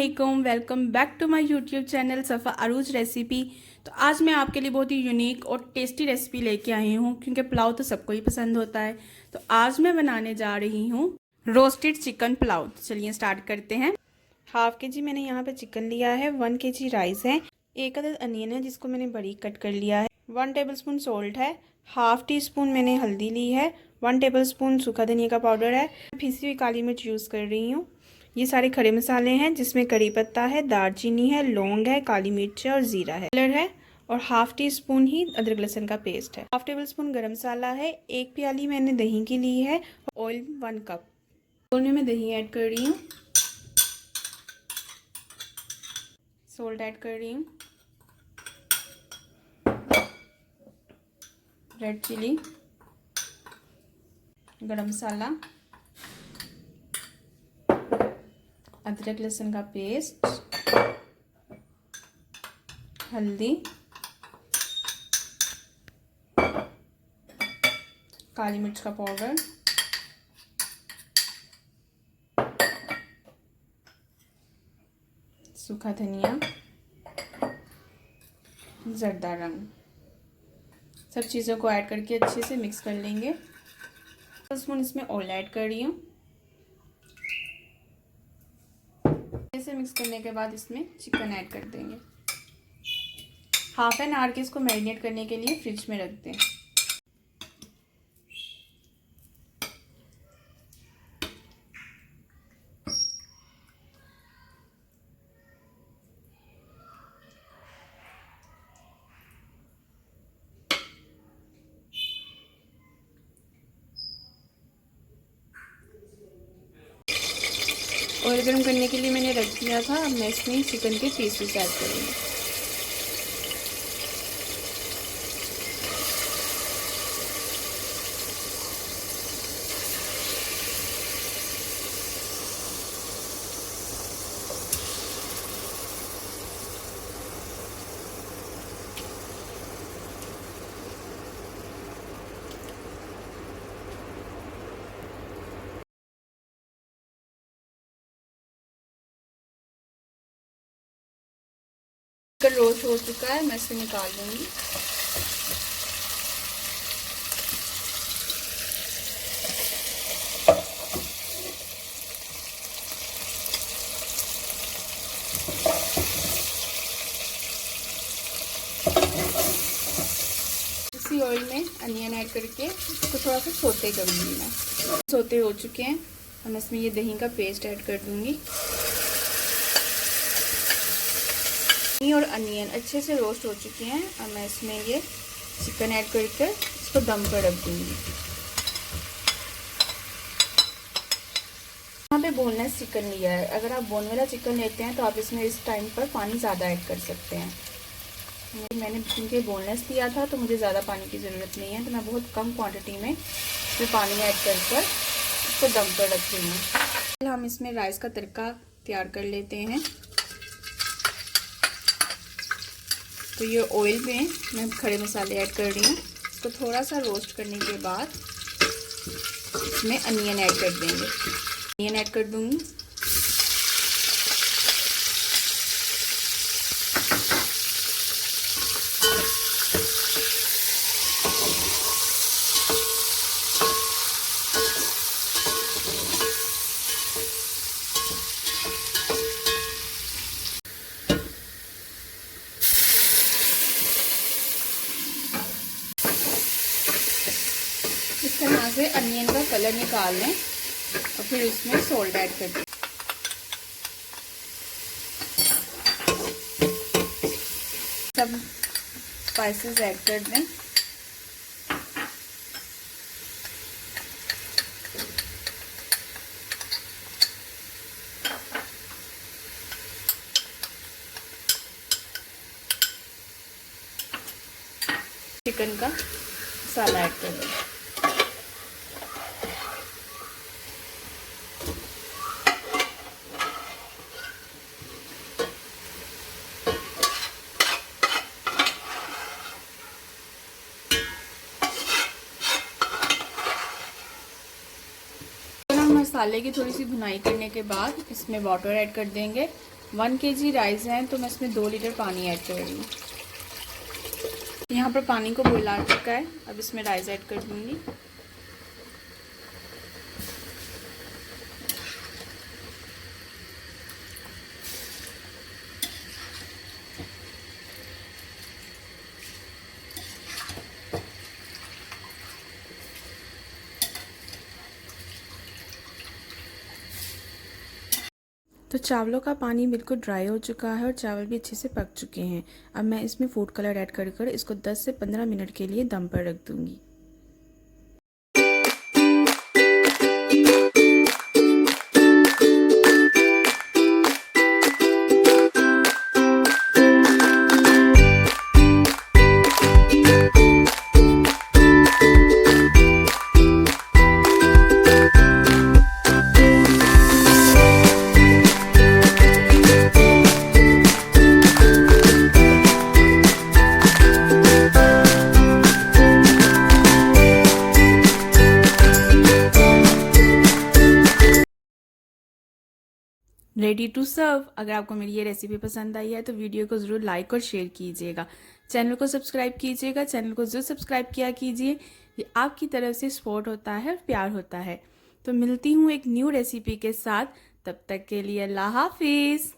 अस्सलामुअलैकुम, welcome back to my YouTube channel Safa Arooj recipe. तो आज मैं आपके लिए बहुत ही यूनिक और टेस्टी रेसिपी लेके आई हूँ, क्योंकि पुलाव तो सबको ही पसंद होता है। तो आज मैं बनाने जा रही हूँ रोस्टेड चिकन पुलाव। तो चलिए स्टार्ट करते हैं। हाफ के जी मैंने यहाँ पे चिकन लिया है, 1 kg राइस है, 1 अदद अनियन है जिसको मैंने बारीक कट कर लिया है, 1 टेबलस्पून सॉल्ट है, हाफ टी स्पून मैंने हल्दी ली है, 1 टेबलस्पून सूखा धनिया का पाउडर है, पिसी हुई काली मिर्च यूज़ कर रही हूँ। ये सारे खड़े मसाले हैं जिसमें करी पत्ता है, दालचीनी है, लौंग है, काली मिर्च है और ज़ीरा है, कलर है और हाफ टी स्पून ही अदरक लहसुन का पेस्ट है, हाफ टेबल स्पून गरम मसाला है, 1 प्याली मैंने दही की ली है, ऑयल 1 कप। बोल में मैं दही ऐड कर रही हूँ, सॉल्ट ऐड कर रही हूँ, रेड चिली, गरम मसाला, अदरक लहसुन का पेस्ट, हल्दी, काली मिर्च का पाउडर, सूखा धनिया, जर्दा रंग, सब चीज़ों को ऐड करके अच्छे से मिक्स कर लेंगे। 1 स्पून इसमें ऑयल ऐड कर रही हूँ। ऐसे मिक्स करने के बाद इसमें चिकन ऐड कर देंगे। हाफ एन आवर के इसको मैरिनेट करने के लिए फ्रिज में रख दें। ऑयल गर्म करने के लिए मैंने रख दिया था। अब मैं इसमें चिकन के पीसेस ऐड करूँगी। चिकन रोस्ट हो चुका है, मैं इसे निकाल लूँगी। इसी ऑयल में अनियन ऐड करके इसको थोड़ा सा सोते करूँगी। मैं सोते हो चुके हैं, हम इसमें ये दही का पेस्ट ऐड कर दूँगी। और अनियन अच्छे से रोस्ट हो चुके हैं। अब मैं इसमें ये चिकन ऐड करके इसको दम पर रख दूँगी। यहाँ पे बोनलेस चिकन लिया है। अगर आप बोन वाला चिकन लेते हैं तो आप इसमें इस टाइम पर पानी ज़्यादा ऐड कर सकते हैं। मैंने क्योंकि बोनलेस लिया था तो मुझे ज़्यादा पानी की ज़रूरत नहीं है, तो मैं बहुत कम क्वांटिटी में इसमें पानी ऐड कर इसको दम पर रख रही हूँ। हम इसमें राइस का तड़का तैयार कर लेते हैं। तो ये ऑयल में मैं खड़े मसाले ऐड कर रही हूँ। इसको थोड़ा सा रोस्ट करने के बाद इसमें अनियन ऐड कर देंगे। अनियन ऐड कर दूँगी। इस तरह से अनियन का कलर निकाल लें और फिर उसमें सॉल्ट ऐड कर दें। सब स्पाइसेस ऐड कर दें। चिकन का मसाला ऐड कर दें। मसाले की थोड़ी सी भुनाई करने के बाद इसमें वाटर ऐड कर देंगे 1 kg राइस है तो मैं इसमें 2 लीटर पानी ऐड कर रही हूँ। यहाँ पर पानी को बॉईल आ चुका है, अब इसमें राइस ऐड कर दूँगी। तो चावलों का पानी बिल्कुल ड्राई हो चुका है और चावल भी अच्छे से पक चुके हैं। अब मैं इसमें फूड कलर ऐड कर इसको 10 से 15 मिनट के लिए दम पर रख दूँगी। Ready to serve. अगर आपको मेरी ये रेसिपी पसंद आई है तो वीडियो को ज़रूर लाइक और शेयर कीजिएगा। चैनल को सब्सक्राइब कीजिएगा, चैनल को ज़रूर सब्सक्राइब किया कीजिए। ये आपकी तरफ से सपोर्ट होता है और प्यार होता है। तो मिलती हूँ एक न्यू रेसिपी के साथ, तब तक के लिए अल्लाह हाफिज़।